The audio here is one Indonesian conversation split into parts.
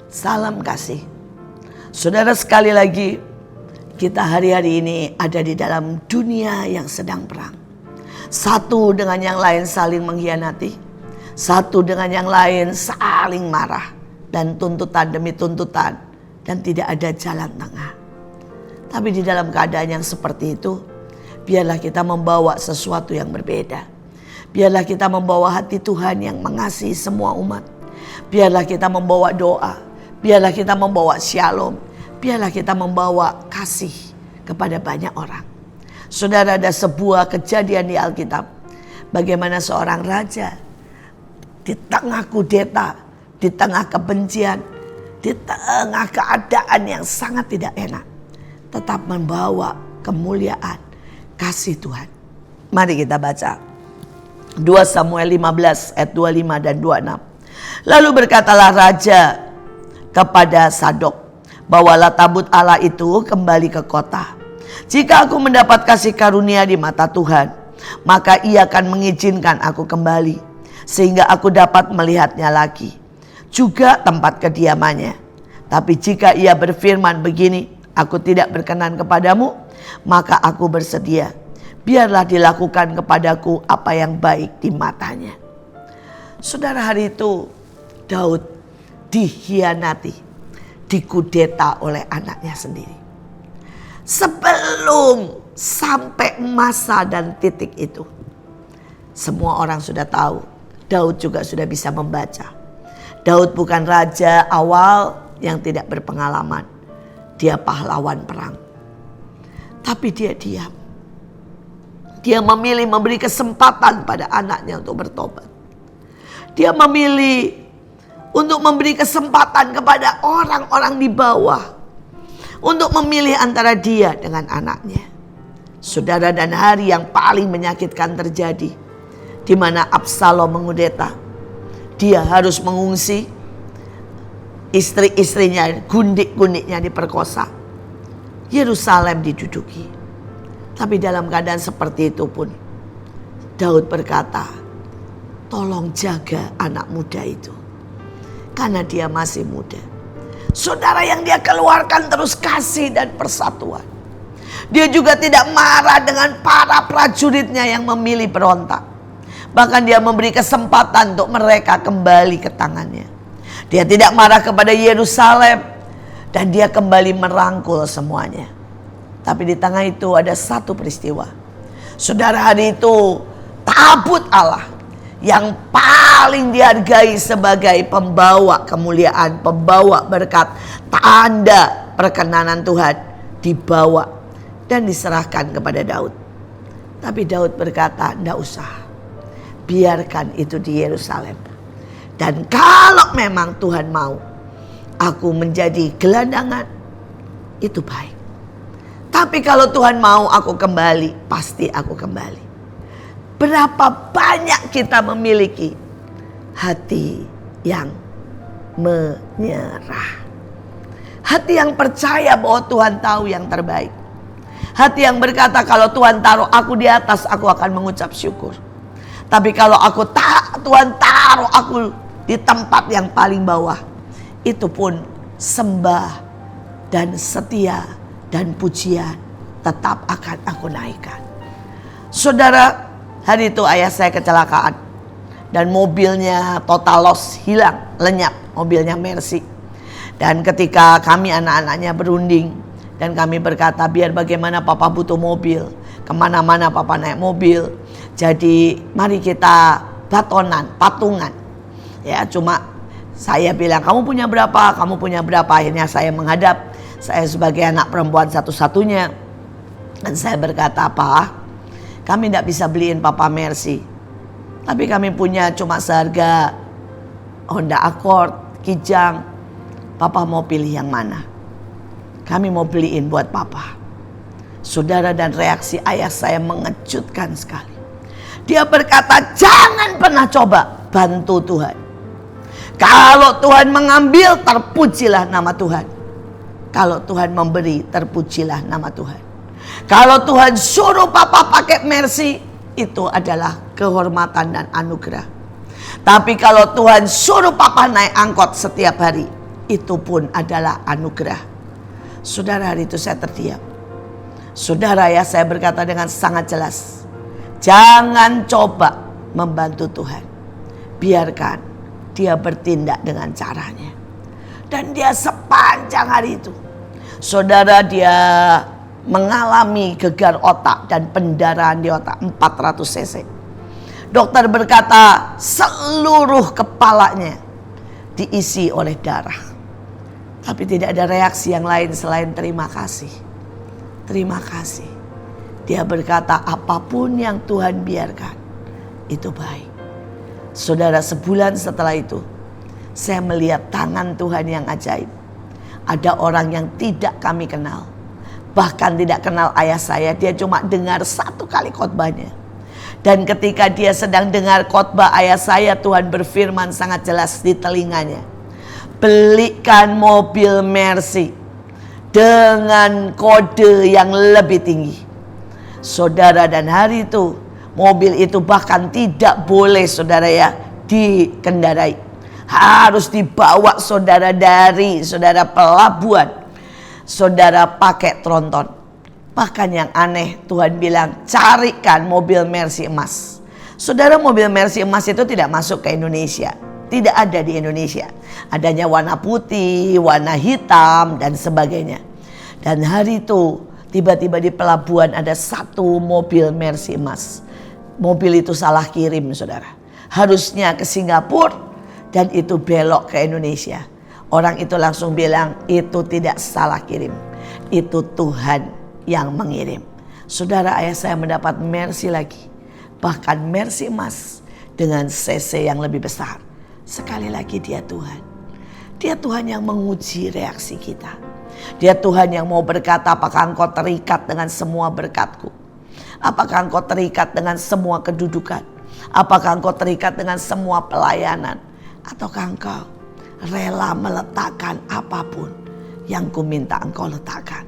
Salam kasih. Saudara, sekali lagi kita hari-hari ini ada di dalam dunia yang sedang perang. Satu dengan yang lain saling mengkhianati, satu dengan yang lain saling marah, dan tuntutan demi tuntutan, dan tidak ada jalan tengah. Tapi di dalam keadaan yang seperti itu, biarlah kita membawa sesuatu yang berbeda. Biarlah kita membawa hati Tuhan yang mengasihi semua umat. Biarlah kita membawa doa. Biarlah kita membawa shalom. Biarlah kita membawa kasih kepada banyak orang. Saudara, ada sebuah kejadian di Alkitab. Bagaimana seorang raja di tengah kudeta, di tengah kebencian, di tengah keadaan yang sangat tidak enak, tetap membawa kemuliaan kasih Tuhan. Mari kita baca 2 Samuel 15 ayat 25 dan 26. Lalu berkatalah raja kepada Sadok, bawalah tabut Allah itu kembali ke kota. Jika aku mendapat kasih karunia di mata Tuhan, maka ia akan mengizinkan aku kembali, sehingga aku dapat melihatnya lagi, juga tempat kediamannya. Tapi jika ia berfirman begini, aku tidak berkenan kepadamu, maka aku bersedia. Biarlah dilakukan kepadaku apa yang baik di matanya. Saudara, hari itu Daud dikhianati, dikudeta oleh anaknya sendiri. Sebelum sampai masa dan titik itu, semua orang sudah tahu. Daud juga sudah bisa membaca. Daud bukan raja awal yang tidak berpengalaman. Dia pahlawan perang. Tapi dia diam. Dia memilih memberi kesempatan pada anaknya untuk bertobat. Dia memilih untuk memberi kesempatan kepada orang-orang di bawah untuk memilih antara dia dengan anaknya. Saudara, dan hari yang paling menyakitkan terjadi di mana Absalom mengudeta. Dia harus mengungsi, istri-istrinya, gundik-gundiknya diperkosa, Yerusalem diduduki. Tapi dalam keadaan seperti itu pun Daud berkata, tolong jaga anak muda itu, karena dia masih muda. Saudara, yang dia keluarkan terus kasih dan persatuan. Dia juga tidak marah dengan para prajuritnya yang memilih berontak. Bahkan dia memberi kesempatan untuk mereka kembali ke tangannya. Dia tidak marah kepada Yerusalem, dan dia kembali merangkul semuanya. Tapi di tengah itu ada satu peristiwa. Saudara, hari itu tabut Allah yang paling dihargai sebagai pembawa kemuliaan, pembawa berkat, tanda perkenanan Tuhan, dibawa dan diserahkan kepada Daud. Tapi Daud berkata, tidak usah, biarkan itu di Yerusalem. Dan kalau memang Tuhan mau aku menjadi gelandangan, itu baik. Tapi kalau Tuhan mau aku kembali, pasti aku kembali. Berapa banyak kita memiliki hati yang menyerah. Hati yang percaya bahwa Tuhan tahu yang terbaik. Hati yang berkata, kalau Tuhan taruh aku di atas, aku akan mengucap syukur. Tapi kalau Tuhan taruh aku di tempat yang paling bawah, itu pun sembah dan setia dan pujian tetap akan aku naikkan. Saudara, hari itu ayah saya kecelakaan dan mobilnya total loss, hilang, lenyap, mobilnya Mercy. Dan ketika kami anak-anaknya berunding dan kami berkata, biar bagaimana papa butuh mobil, kemana-mana papa naik mobil, jadi mari kita patungan. Ya, cuma saya bilang, kamu punya berapa, kamu punya berapa. Akhirnya saya menghadap, saya sebagai anak perempuan satu-satunya, dan saya berkata, apa? Kami tidak bisa beliin papa Mercy, tapi kami punya cuma seharga Honda Accord, Kijang. Papa mau pilih yang mana? Kami mau beliin buat papa. Saudara, dan reaksi ayah saya mengejutkan sekali. Dia berkata, jangan pernah coba bantu Tuhan. Kalau Tuhan mengambil, terpujilah nama Tuhan. Kalau Tuhan memberi, terpujilah nama Tuhan. Kalau Tuhan suruh papa pakai Mercy, itu adalah kehormatan dan anugerah. Tapi kalau Tuhan suruh papa naik angkot setiap hari, itu pun adalah anugerah. Saudara, hari itu saya terdiam. Saudara, ya, saya berkata dengan sangat jelas, jangan coba membantu Tuhan. Biarkan dia bertindak dengan caranya. Dan dia sepanjang hari itu, saudara, dia mengalami gegar otak dan pendarahan di otak 400 cc. Dokter berkata seluruh kepalanya diisi oleh darah. Tapi tidak ada reaksi yang lain selain terima kasih. Terima kasih. Dia berkata apapun yang Tuhan biarkan itu baik. Saudara, sebulan setelah itu saya melihat tangan Tuhan yang ajaib. Ada orang yang tidak kami kenal. Bahkan tidak kenal ayah saya. Dia cuma dengar 1 kali khotbahnya. Dan ketika dia sedang dengar khotbah ayah saya, Tuhan berfirman sangat jelas di telinganya. Belikan mobil Mercy dengan kode yang lebih tinggi. Saudara, dan hari itu mobil itu bahkan tidak boleh, saudara, ya, dikendarai. Harus dibawa saudara dari saudara pelabuhan. Saudara pakai tronton. Bahkan yang aneh, Tuhan bilang carikan mobil Mercy emas. Saudara, mobil Mercy emas itu tidak masuk ke Indonesia. Tidak ada di Indonesia. Adanya warna putih, warna hitam, dan sebagainya. Dan hari itu tiba-tiba di pelabuhan ada 1 mobil Mercy emas. Mobil itu salah kirim, saudara. Harusnya ke Singapura dan itu belok ke Indonesia. Orang itu langsung bilang itu tidak salah kirim. Itu Tuhan yang mengirim. Saudara, ayah saya mendapat Mercy lagi. Bahkan Mercy emas dengan cc yang lebih besar. Sekali lagi dia Tuhan. Dia Tuhan yang menguji reaksi kita. Dia Tuhan yang mau berkata, apakah engkau terikat dengan semua berkatku? Apakah engkau terikat dengan semua kedudukan? Apakah engkau terikat dengan semua pelayanan? Ataukah engkau rela meletakkan apapun yang ku minta engkau letakkan?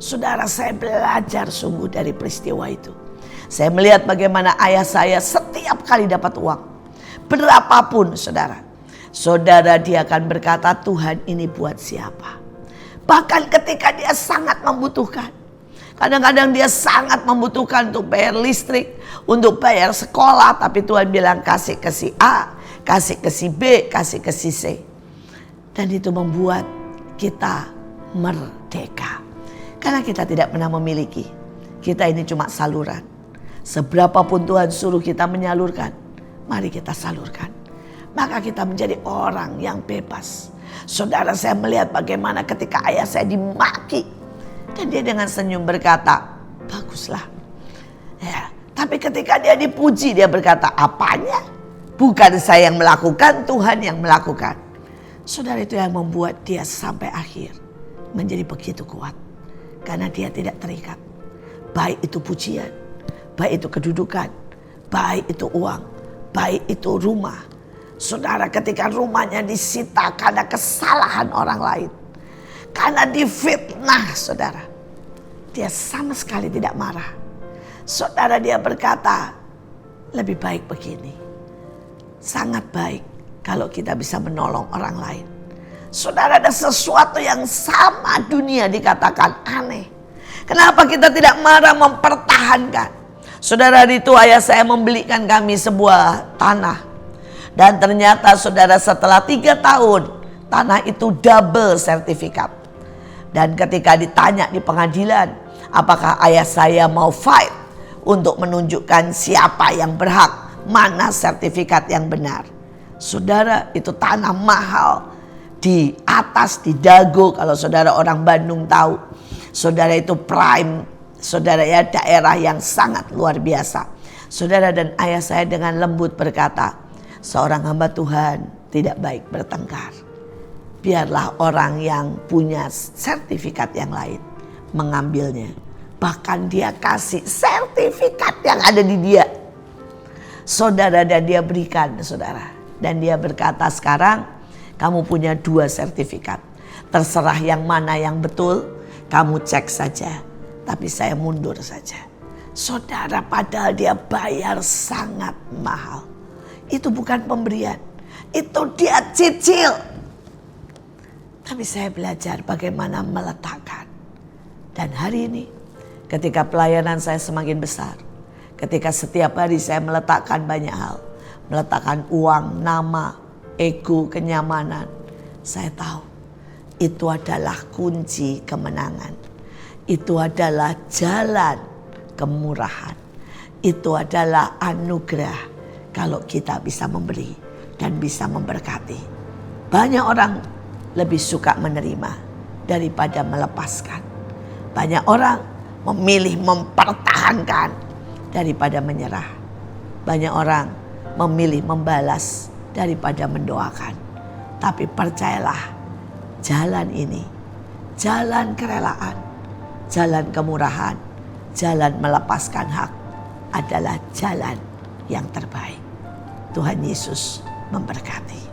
Saudara, saya belajar sungguh dari peristiwa itu. Saya melihat bagaimana ayah saya setiap kali dapat uang. Berapapun, saudara. Saudara, dia akan berkata, Tuhan, ini buat siapa? Bahkan ketika dia sangat membutuhkan. Kadang-kadang dia sangat membutuhkan untuk bayar listrik, untuk bayar sekolah. Tapi Tuhan bilang kasih ke si A, kasih ke si B, kasih ke si C. Dan itu membuat kita merdeka. Karena kita tidak pernah memiliki. Kita ini cuma saluran. Seberapapun Tuhan suruh kita menyalurkan, mari kita salurkan. Maka kita menjadi orang yang bebas. Saudara, saya melihat bagaimana ketika ayah saya dimaki. Dan dia dengan senyum berkata, baguslah. Ya, tapi ketika dia dipuji, dia berkata, apanya? Bukan saya yang melakukan, Tuhan yang melakukan. Saudara, itu yang membuat dia sampai akhir menjadi begitu kuat. Karena dia tidak terikat. Baik itu pujian, baik itu kedudukan, baik itu uang, baik itu rumah. Saudara, ketika rumahnya disita karena kesalahan orang lain, karena difitnah, saudara, dia sama sekali tidak marah. Saudara, dia berkata, lebih baik begini. Sangat baik kalau kita bisa menolong orang lain. Saudara, ada sesuatu yang sama dunia dikatakan aneh. Kenapa kita tidak marah mempertahankan? Saudara, itu ayah saya membelikan kami sebuah tanah. Dan ternyata, saudara, setelah 3 tahun, tanah itu double sertifikat. Dan ketika ditanya di pengadilan, apakah ayah saya mau fight untuk menunjukkan siapa yang berhak, mana sertifikat yang benar. Saudara, itu tanah mahal. Di atas, di Dago, kalau saudara orang Bandung tahu. Saudara, itu prime, saudara, ya, daerah yang sangat luar biasa. Saudara, dan ayah saya dengan lembut berkata, seorang hamba Tuhan tidak baik bertengkar. Biarlah orang yang punya sertifikat yang lain mengambilnya. Bahkan dia kasih sertifikat yang ada di dia. Saudara, dan dia berikan, saudara. Dan dia berkata, sekarang kamu punya 2 sertifikat. Terserah yang mana yang betul, kamu cek saja. Tapi saya mundur saja. Saudara, padahal dia bayar sangat mahal. Itu bukan pemberian. Itu dia cicil. Tapi saya belajar bagaimana meletakkan. Dan hari ini ketika pelayanan saya semakin besar, ketika setiap hari saya meletakkan banyak hal, meletakkan uang, nama, ego, kenyamanan, saya tahu itu adalah kunci kemenangan. Itu adalah jalan kemurahan. Itu adalah anugerah kalau kita bisa memberi dan bisa memberkati. Banyak orang lebih suka menerima daripada melepaskan. Banyak orang memilih mempertahankan daripada menyerah. Banyak orang memilih membalas daripada mendoakan. Tapi percayalah, jalan ini, jalan kerelaan, jalan kemurahan, jalan melepaskan hak adalah jalan yang terbaik. Tuhan Yesus memberkati.